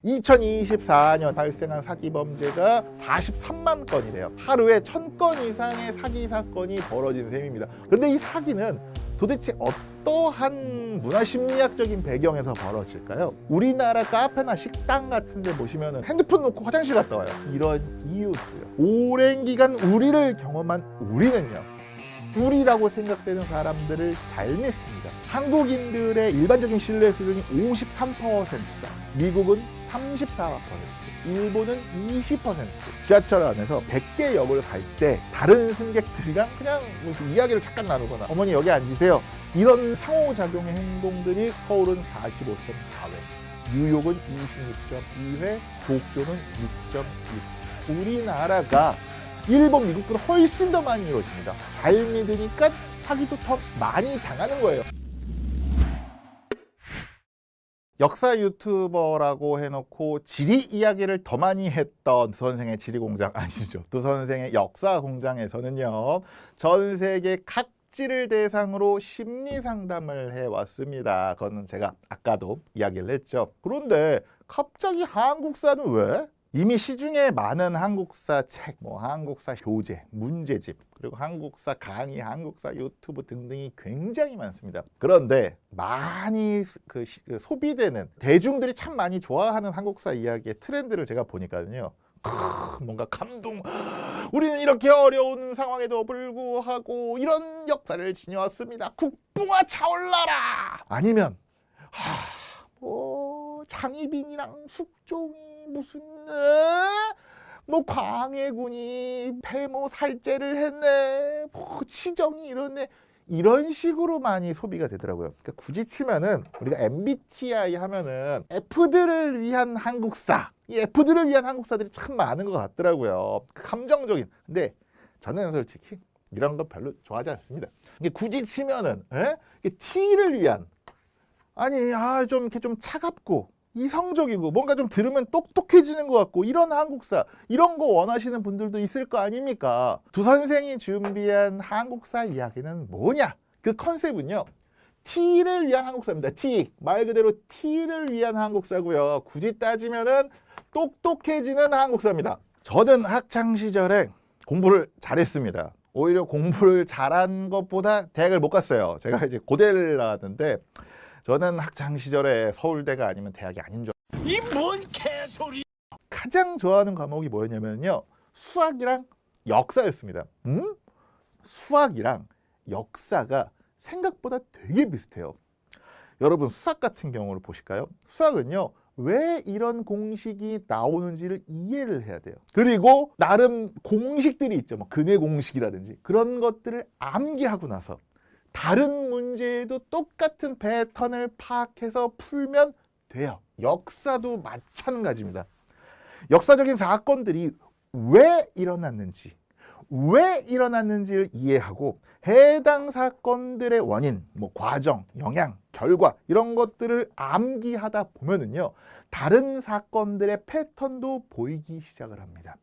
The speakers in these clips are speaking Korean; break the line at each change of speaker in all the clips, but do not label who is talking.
2024년 발생한 사기 범죄가 43만 건이래요. 하루에 1000건 이상의 사기 사건이 벌어진 셈입니다. 그런데 이 사기는 도대체 어떠한 문화심리학적인 배경에서 벌어질까요? 우리나라 카페나 식당 같은 데 보시면 핸드폰 놓고 화장실 갔다 와요. 이런 이유도요. 오랜 기간 우리를 경험한 우리는요, 우리라고 생각되는 사람들을 잘 믿습니다. 한국인들의 일반적인 신뢰 수준이 53%다. 미국은 34%, 일본은 20%. 지하철 안에서 100개 역을 갈 때 다른 승객들이랑 그냥 무슨 이야기를 잠깐 나누거나 어머니 여기 앉으세요, 이런 상호작용의 행동들이 서울은 45.4회, 뉴욕은 26.2회, 도쿄는 6.6회. 우리나라가 일본, 미국보다 훨씬 더 많이 이루어집니다. 잘 믿으니까 사기도 더 많이 당하는 거예요. 역사 유튜버라고 해놓고 지리 이야기를 더 많이 했던 두 선생의 지리공장 아니죠. 두 선생의 역사공장에서는요, 전 세계 각지를 대상으로 심리상담을 해왔습니다. 그거는 제가 아까도 이야기를 했죠. 그런데 갑자기 한국사는 왜? 이미 시중에 많은 한국사 책, 한국사 교재, 문제집, 그리고 한국사 강의, 한국사 유튜브 등등이 굉장히 많습니다. 그런데 많이 소비되는, 대중들이 참 많이 좋아하는 한국사 이야기의 트렌드를 제가 보니까요, 뭔가 감동, 우리는 이렇게 어려운 상황에도 불구하고 이런 역사를 지녀왔습니다, 국뽕아 차올라라. 아니면 장희빈이랑 숙종이 무슨 광해군이 배모 살제를 했네, 치정이 이러네, 이런 식으로 많이 소비가 되더라고요. 그러니까 굳이 치면은 우리가 MBTI 하면은 F들을 위한 한국사, 이 F들을 위한 한국사들이 참 많은 것 같더라고요. 감정적인. 근데 저는 솔직히 이런 거 별로 좋아하지 않습니다. 이게 굳이 치면은 T를 위한, 좀 이렇게 좀 차갑고 이성적이고 뭔가 좀 들으면 똑똑해지는 것 같고 이런 한국사, 이런 거 원하시는 분들도 있을 거 아닙니까? 두 선생이 준비한 한국사 이야기는 뭐냐? 그 컨셉은요, T를 위한 한국사입니다. T, 말 그대로 T를 위한 한국사고요. 굳이 따지면은 똑똑해지는 한국사입니다. 저는 학창시절에 공부를 잘했습니다. 오히려 공부를 잘한 것보다 대학을 못 갔어요. 제가 이제 고대를 나왔는데, 저는 학창시절에 서울대가 아니면 대학이 아닌 줄. 이 뭔 개소리! 가장 좋아하는 과목이 뭐였냐면요, 수학이랑 역사였습니다. 수학이랑 역사가 생각보다 되게 비슷해요. 여러분, 수학 같은 경우를 보실까요? 수학은요, 왜 이런 공식이 나오는지를 이해를 해야 돼요. 그리고 나름 공식들이 있죠. 근해 공식이라든지 그런 것들을 암기하고 나서 다른 문제에도 똑같은 패턴을 파악해서 풀면 돼요. 역사도 마찬가지입니다. 역사적인 사건들이 왜 일어났는지를 이해하고 해당 사건들의 원인, 과정, 영향, 결과 이런 것들을 암기하다 보면은요, 다른 사건들의 패턴도 보이기 시작을 합니다.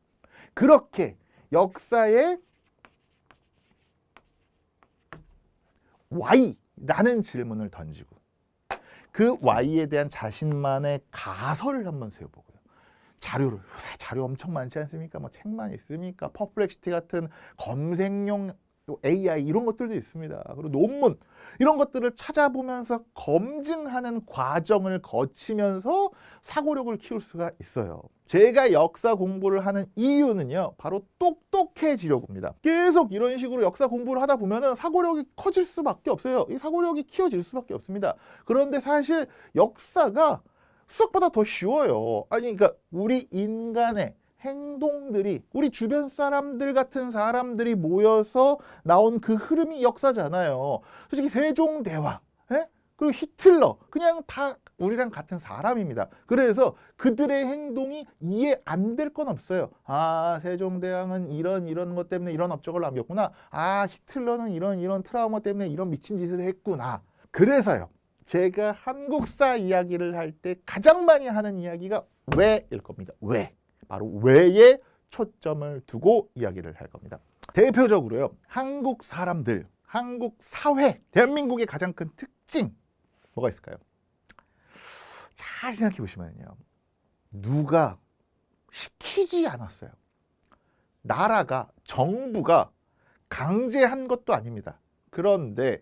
그렇게 역사의 Y라는 질문을 던지고 그 Y에 대한 자신만의 가설을 한번 세워보고요. 요새 자료 엄청 많지 않습니까? 책만 있습니까? 퍼플렉시티 같은 검색용 AI 이런 것들도 있습니다. 그리고 논문 이런 것들을 찾아보면서 검증하는 과정을 거치면서 사고력을 키울 수가 있어요. 제가 역사 공부를 하는 이유는요, 바로 똑똑해지려고 합니다. 계속 이런 식으로 역사 공부를 하다 보면은 사고력이 커질 수밖에 없어요. 이 사고력이 키워질 수밖에 없습니다. 그런데 사실 역사가 수학보다 더 쉬워요. 그러니까 우리 인간의 행동들이, 우리 주변 사람들 같은 사람들이 모여서 나온 그 흐름이 역사잖아요. 솔직히 세종대왕, 그리고 히틀러, 그냥 다 우리랑 같은 사람입니다. 그래서 그들의 행동이 이해 안 될 건 없어요. 세종대왕은 이런 것 때문에 이런 업적을 남겼구나. 히틀러는 이런 트라우마 때문에 이런 미친 짓을 했구나. 그래서요, 제가 한국사 이야기를 할 때 가장 많이 하는 이야기가 왜일 겁니다. 왜? 바로 왜에 초점을 두고 이야기를 할 겁니다. 대표적으로요, 한국 사람들, 한국 사회, 대한민국의 가장 큰 특징 뭐가 있을까요? 잘 생각해 보시면요, 누가 시키지 않았어요. 나라가, 정부가 강제한 것도 아닙니다. 그런데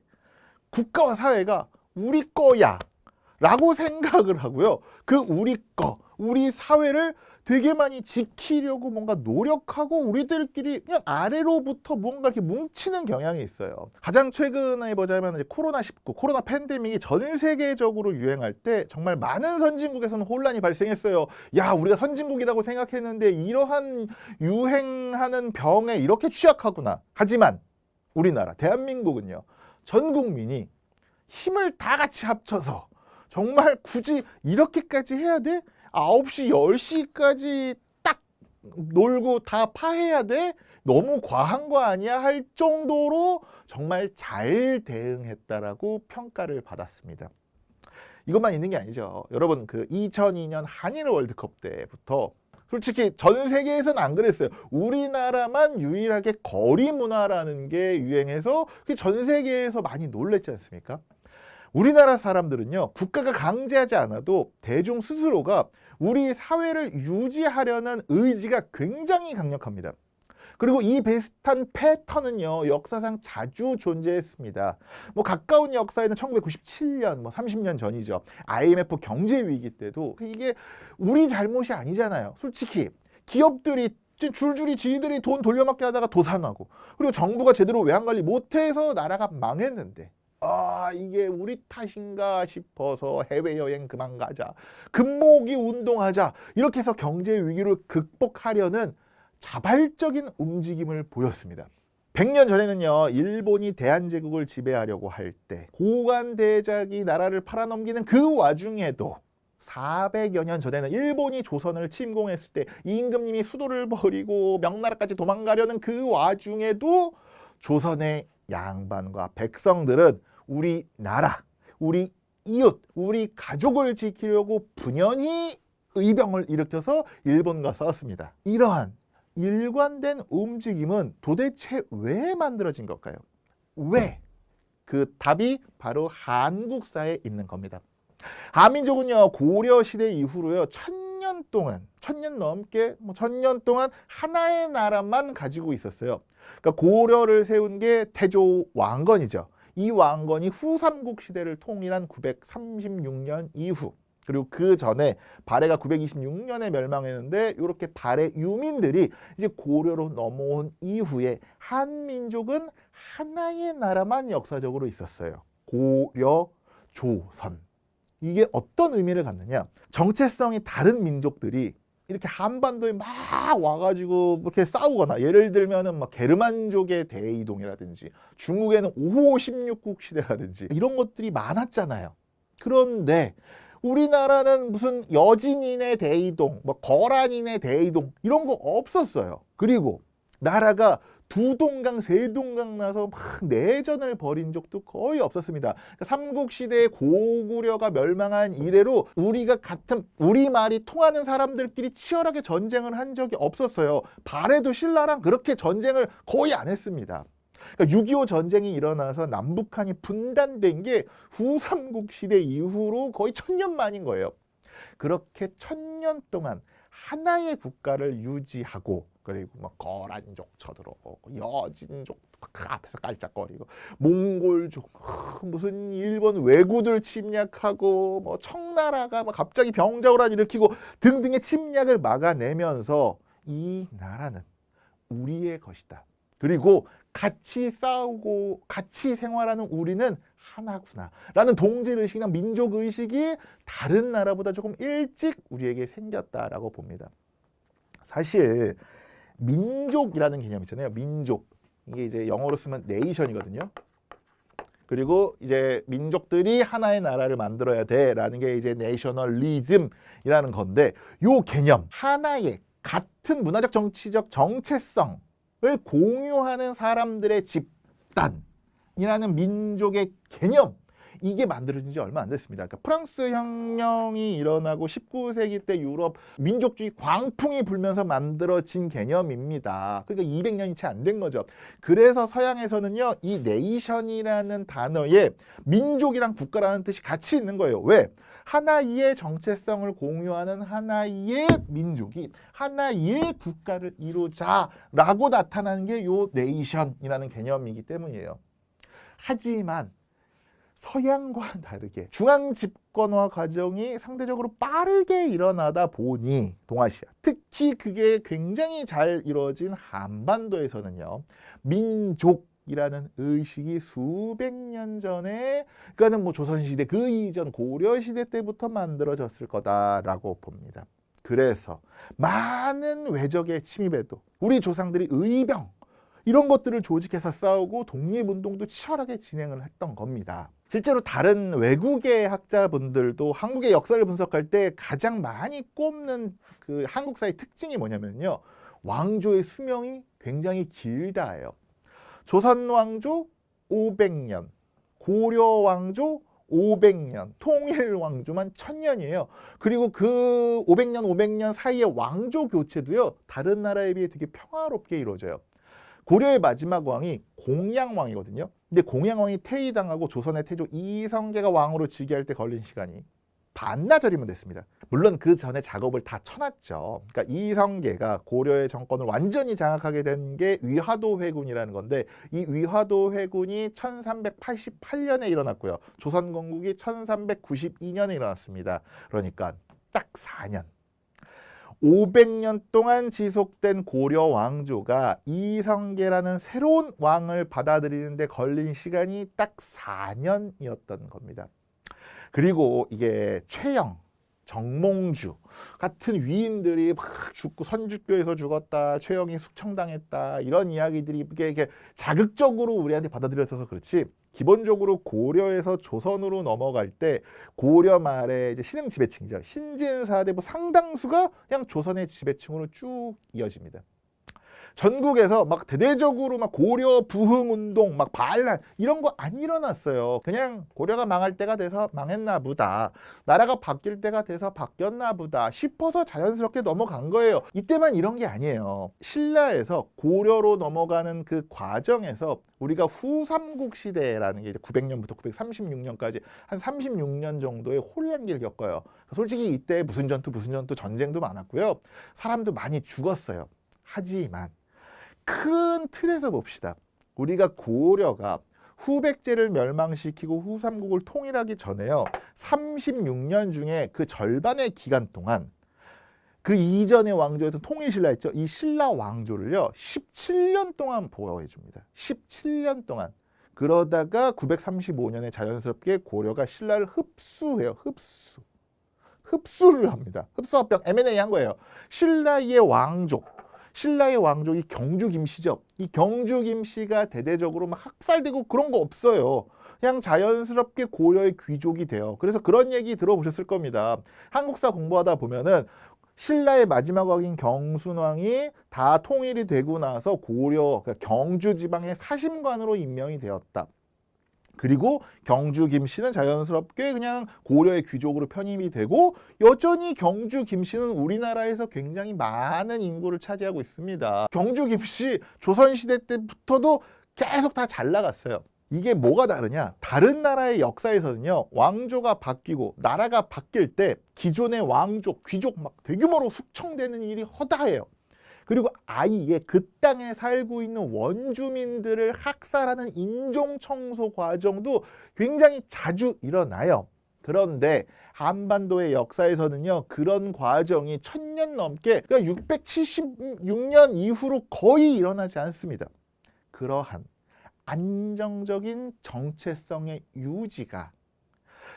국가와 사회가 우리 거야 라고 생각을 하고요. 그 우리 거, 우리 사회를 되게 많이 지키려고 뭔가 노력하고 우리들끼리 그냥 아래로부터 뭔가 이렇게 뭉치는 경향이 있어요. 가장 최근에 보자면 이제 코로나19, 코로나 팬데믹이 전 세계적으로 유행할 때 정말 많은 선진국에서는 혼란이 발생했어요. 야, 우리가 선진국이라고 생각했는데 이러한 유행하는 병에 이렇게 취약하구나. 하지만 우리나라, 대한민국은요. 전 국민이 힘을 다 같이 합쳐서 정말 굳이 이렇게까지 해야 돼? 9시, 10시까지 딱 놀고 다 파해야 돼? 너무 과한 거 아니야? 할 정도로 정말 잘 대응했다라고 평가를 받았습니다. 이것만 있는 게 아니죠. 여러분, 그 2002년 한일 월드컵 때부터 솔직히 전 세계에서는 안 그랬어요. 우리나라만 유일하게 거리 문화라는 게 유행해서 전 세계에서 많이 놀랬지 않습니까? 우리나라 사람들은요, 국가가 강제하지 않아도 대중 스스로가 우리 사회를 유지하려는 의지가 굉장히 강력합니다. 그리고 이 비슷한 패턴은요, 역사상 자주 존재했습니다. 뭐 가까운 역사에는 1997년, 뭐 30년 전이죠. IMF 경제 위기 때도 이게 우리 잘못이 아니잖아요. 솔직히 기업들이 줄줄이 지들이 돈 돌려막기 하다가 도산하고, 그리고 정부가 제대로 외환관리 못해서 나라가 망했는데, 이게 우리 탓인가 싶어서 해외여행 그만 가자, 금모으기 운동하자, 이렇게 해서 경제 위기를 극복하려는 자발적인 움직임을 보였습니다. 100년 전에는요, 일본이 대한제국을 지배하려고 할 때 고관대작이 나라를 팔아넘기는 그 와중에도 400여 년 전에는 일본이 조선을 침공했을 때 임금님이 수도를 버리고 명나라까지 도망가려는 그 와중에도 조선의 양반과 백성들은 우리 나라, 우리 이웃, 우리 가족을 지키려고 분연히 의병을 일으켜서 일본과 싸웠습니다. 이러한 일관된 움직임은 도대체 왜 만들어진 걸까요? 왜? 그 답이 바로 한국사에 있는 겁니다. 한민족은요, 고려시대 이후로요, 1000년 동안, 1000년 넘게, 1000년 동안 하나의 나라만 가지고 있었어요. 그러니까 고려를 세운 게 태조 왕건이죠. 이 왕건이 후삼국 시대를 통일한 936년 이후, 그리고 그 전에 발해가 926년에 멸망했는데 이렇게 발해 유민들이 이제 고려로 넘어온 이후에 한민족은 하나의 나라만 역사적으로 있었어요. 고려, 조선. 이게 어떤 의미를 갖느냐? 정체성이 다른 민족들이 이렇게 한반도에 막 와가지고 이렇게 싸우거나, 예를 들면은 막 게르만족의 대이동이라든지 중국에는 5호 16국 시대라든지 이런 것들이 많았잖아요. 그런데 우리나라는 무슨 여진인의 대이동, 뭐 거란인의 대이동 이런 거 없었어요. 그리고 나라가 두 동강, 세 동강 나서 막 내전을 벌인 적도 거의 없었습니다. 그러니까 삼국시대의 고구려가 멸망한 이래로 우리가 같은 우리말이 통하는 사람들끼리 치열하게 전쟁을 한 적이 없었어요. 발해도 신라랑 그렇게 전쟁을 거의 안 했습니다. 그러니까 6.25 전쟁이 일어나서 남북한이 분단된 게 후삼국 시대 이후로 거의 1000년 만인 거예요. 그렇게 1000년 동안 하나의 국가를 유지하고, 그리고 뭐 거란족 쳐들어오고, 여진족 앞에서 깔짝거리고, 몽골족, 무슨 일본 왜구들 침략하고, 뭐 청나라가 뭐 갑자기 병자호란 일으키고 등등의 침략을 막아내면서 이 나라는 우리의 것이다. 그리고 같이 싸우고 같이 생활하는 우리는 하나구나 라는 동질의식이나 민족의식이 다른 나라보다 조금 일찍 우리에게 생겼다라고 봅니다. 사실 민족이라는 개념 있잖아요. 민족. 이게 이제 영어로 쓰면 네이션이거든요. 그리고 이제 민족들이 하나의 나라를 만들어야 돼라는 게 이제 내셔널리즘이라는 건데, 요 개념, 하나의 같은 문화적 정치적 정체성을 공유하는 사람들의 집단이라는 민족의 개념, 이게 만들어진 지 얼마 안 됐습니다. 그러니까 프랑스 혁명이 일어나고 19세기 때 유럽 민족주의 광풍이 불면서 만들어진 개념입니다. 그러니까 200년이 채 안 된 거죠. 그래서 서양에서는요, 이 네이션이라는 단어에 민족이랑 국가라는 뜻이 같이 있는 거예요. 왜? 하나의 정체성을 공유하는 하나의 민족이 하나의 국가를 이루자라고 나타나는 게 요 네이션이라는 개념이기 때문이에요. 하지만 서양과는 다르게 중앙 집권화 과정이 상대적으로 빠르게 일어나다 보니 동아시아, 특히 그게 굉장히 잘 이루어진 한반도에서는요, 민족이라는 의식이 수백 년 전에, 그러니까는 뭐 조선시대 그 이전 고려시대 때부터 만들어졌을 거다라고 봅니다. 그래서 많은 외적의 침입에도 우리 조상들이 의병 이런 것들을 조직해서 싸우고 독립운동도 치열하게 진행을 했던 겁니다. 실제로 다른 외국의 학자분들도 한국의 역사를 분석할 때 가장 많이 꼽는 그 한국사의 특징이 뭐냐면요, 왕조의 수명이 굉장히 길다예요. 조선 왕조 500년, 고려 왕조 500년, 통일 왕조만 1000년이에요. 그리고 그 500년 사이의 왕조 교체도요, 다른 나라에 비해 되게 평화롭게 이루어져요. 고려의 마지막 왕이 공양왕이거든요. 근데 공양왕이 퇴위당하고 조선의 태조 이성계가 왕으로 즉위할 때 걸린 시간이 반나절이면 됐습니다. 물론 그 전에 작업을 다 쳐놨죠. 그러니까 이성계가 고려의 정권을 완전히 장악하게 된 게 위화도 회군이라는 건데, 이 위화도 회군이 1388년에 일어났고요. 조선 건국이 1392년에 일어났습니다. 그러니까 딱 4년. 500년 동안 지속된 고려 왕조가 이성계라는 새로운 왕을 받아들이는데 걸린 시간이 딱 4년이었던 겁니다. 그리고 이게 최영, 정몽주 같은 위인들이 막 죽고 선주교에서 죽었다, 최영이 숙청당했다, 이런 이야기들이 이게 자극적으로 우리한테 받아들여져서 그렇지, 기본적으로 고려에서 조선으로 넘어갈 때 고려 말에 이제 신흥 지배층이죠. 신진사대부 상당수가 그냥 조선의 지배층으로 쭉 이어집니다. 전국에서 막 대대적으로 막 고려 부흥 운동, 막 반란 이런 거 안 일어났어요. 그냥 고려가 망할 때가 돼서 망했나 보다, 나라가 바뀔 때가 돼서 바뀌었나 보다 싶어서 자연스럽게 넘어간 거예요. 이때만 이런 게 아니에요. 신라에서 고려로 넘어가는 그 과정에서 우리가 후삼국 시대라는 게 이제 900년부터 936년까지 한 36년 정도의 혼란기를 겪어요. 솔직히 이때 무슨 전투 전쟁도 많았고요. 사람도 많이 죽었어요. 하지만 큰 틀에서 봅시다. 우리가 고려가 후백제를 멸망시키고 후삼국을 통일하기 전에요, 36년 중에 그 절반의 기간 동안 그 이전의 왕조였던 통일신라 있죠. 이 신라 왕조를요 17년 동안 보호해 줍니다. 17년 동안. 그러다가 935년에 자연스럽게 고려가 신라를 흡수해요. 흡수를 합니다. 흡수합병 M&A 한 거예요. 신라의 왕족이 경주 김씨죠. 이 경주 김씨가 대대적으로 막 학살되고 그런 거 없어요. 그냥 자연스럽게 고려의 귀족이 돼요. 그래서 그런 얘기 들어보셨을 겁니다. 한국사 공부하다 보면은 신라의 마지막 왕인 경순왕이 다 통일이 되고 나서 고려, 그러니까 경주 지방의 사심관으로 임명이 되었다. 그리고 경주 김씨는 자연스럽게 그냥 고려의 귀족으로 편입이 되고, 여전히 경주 김씨는 우리나라에서 굉장히 많은 인구를 차지하고 있습니다. 경주 김씨 조선시대 때부터도 계속 다 잘 나갔어요. 이게 뭐가 다르냐? 다른 나라의 역사에서는요, 왕조가 바뀌고 나라가 바뀔 때 기존의 왕족, 귀족 막 대규모로 숙청되는 일이 허다해요. 그리고 아예 그 땅에 살고 있는 원주민들을 학살하는 인종청소 과정도 굉장히 자주 일어나요. 그런데 한반도의 역사에서는요, 그런 과정이 1000년 넘게, 그러니까 676년 이후로 거의 일어나지 않습니다. 그러한 안정적인 정체성의 유지가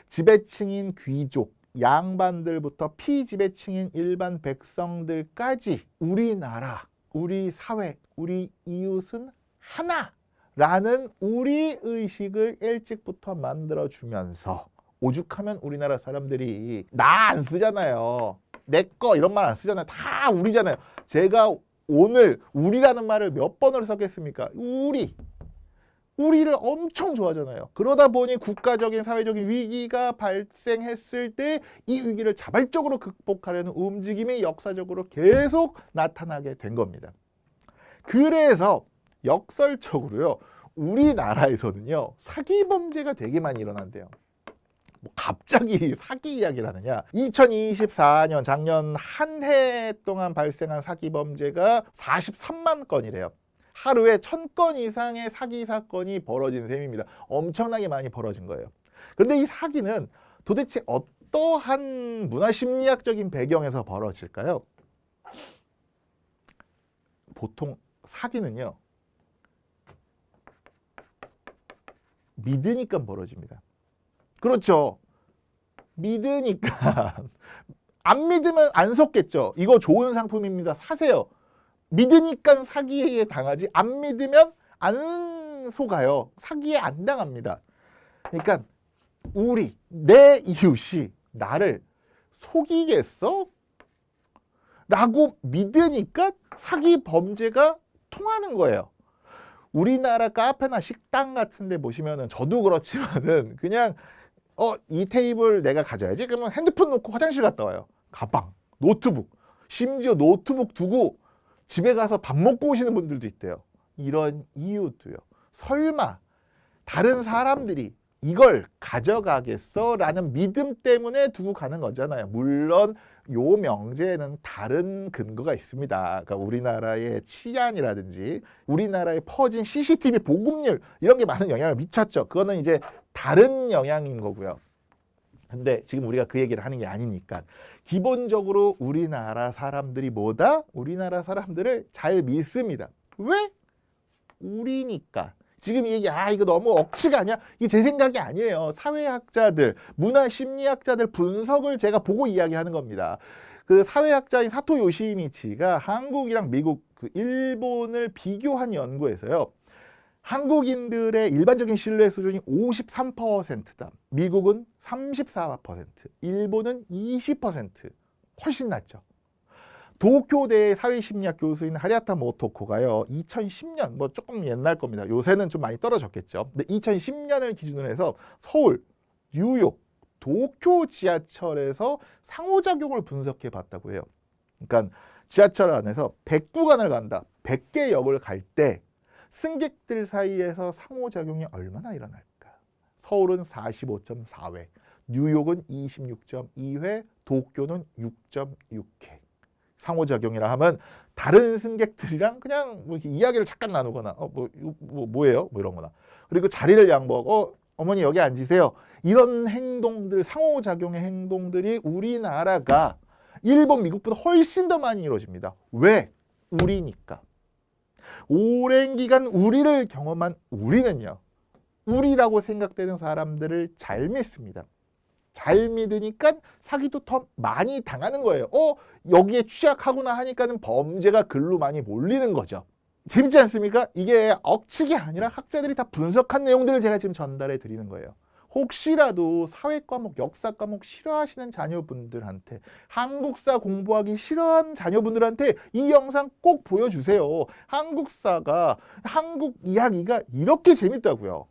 지배층인 귀족, 양반들부터 피지배층인 일반 백성들까지 우리나라, 우리 사회, 우리 이웃은 하나라는 우리 의식을 일찍부터 만들어주면서, 오죽하면 우리나라 사람들이 나 안 쓰잖아요. 내 거 이런 말 안 쓰잖아요. 다 우리잖아요. 제가 오늘 우리라는 말을 몇 번을 썼겠습니까? 우리. 우리를 엄청 좋아하잖아요. 그러다 보니 국가적인 사회적인 위기가 발생했을 때 이 위기를 자발적으로 극복하려는 움직임이 역사적으로 계속 나타나게 된 겁니다. 그래서 역설적으로요, 우리나라에서는요 사기 범죄가 되게 많이 일어난대요. 뭐 갑자기 사기 이야기를 하느냐. 2024년 작년 한 해 동안 발생한 사기 범죄가 43만 건이래요. 하루에 1000건 이상의 사기 사건이 벌어진 셈입니다. 엄청나게 많이 벌어진 거예요. 그런데 이 사기는 도대체 어떠한 문화심리학적인 배경에서 벌어질까요? 보통 사기는요, 믿으니까 벌어집니다. 그렇죠. 믿으니까. 안 믿으면 안 속겠죠. 이거 좋은 상품입니다. 사세요. 믿으니까 사기에 당하지, 안 믿으면 안 속아요. 사기에 안 당합니다. 그러니까 내 이웃이 나를 속이겠어? 라고 믿으니까 사기 범죄가 통하는 거예요. 우리나라 카페나 식당 같은 데 보시면은, 저도 그렇지만은 그냥 이 테이블 내가 가져야지. 그러면 핸드폰 놓고 화장실 갔다 와요. 가방, 노트북, 심지어 노트북 두고 집에 가서 밥 먹고 오시는 분들도 있대요. 이런 이유도요. 설마 다른 사람들이 이걸 가져가겠어? 라는 믿음 때문에 두고 가는 거잖아요. 물론 요 명제에는 다른 근거가 있습니다. 그러니까 우리나라의 치안이라든지 우리나라에 퍼진 CCTV 보급률, 이런 게 많은 영향을 미쳤죠. 그거는 이제 다른 영향인 거고요. 근데 지금 우리가 그 얘기를 하는 게 아니니까, 기본적으로 우리나라 사람들이 우리나라 사람들을 잘 믿습니다. 왜? 우리니까. 지금 이 얘기, 이거 너무 억지가 아니야? 이게 제 생각이 아니에요. 사회학자들, 문화심리학자들 분석을 제가 보고 이야기하는 겁니다. 그 사회학자인 사토 요시미치가 한국이랑 미국, 일본을 비교한 연구에서요, 한국인들의 일반적인 신뢰 수준이 53%다. 미국은 34%, 일본은 20%. 훨씬 낮죠. 도쿄대 사회심리학 교수인 하리아타 모토코가요, 2010년, 뭐 조금 옛날 겁니다. 요새는 좀 많이 떨어졌겠죠. 근데 2010년을 기준으로 해서 서울, 뉴욕, 도쿄 지하철에서 상호작용을 분석해 봤다고 해요. 그러니까 지하철 안에서 100구간을 간다. 100개 역을 갈 때 승객들 사이에서 상호작용이 얼마나 일어날까? 서울은 45.4회, 뉴욕은 26.2회, 도쿄는 6.6회. 상호작용이라 하면 다른 승객들이랑 그냥 뭐 이렇게 이야기를 잠깐 나누거나, 뭐예요? 뭐 이런 거나. 그리고 자리를 양보하고, 어머니 여기 앉으세요. 이런 행동들, 상호작용의 행동들이 우리나라가 일본, 미국보다 훨씬 더 많이 이루어집니다. 왜? 우리니까. 오랜 기간 우리를 경험한 우리는요, 우리라고 생각되는 사람들을 잘 믿습니다. 잘 믿으니까 사기도 더 많이 당하는 거예요. 여기에 취약하구나 하니까는 범죄가 글로 많이 몰리는 거죠. 재밌지 않습니까? 이게 억측이 아니라 학자들이 다 분석한 내용들을 제가 지금 전달해 드리는 거예요. 혹시라도 사회 과목, 역사 과목 싫어하시는 자녀분들한테, 한국사 공부하기 싫어하는 자녀분들한테 이 영상 꼭 보여주세요. 한국사가, 한국 이야기가 이렇게 재밌다고요.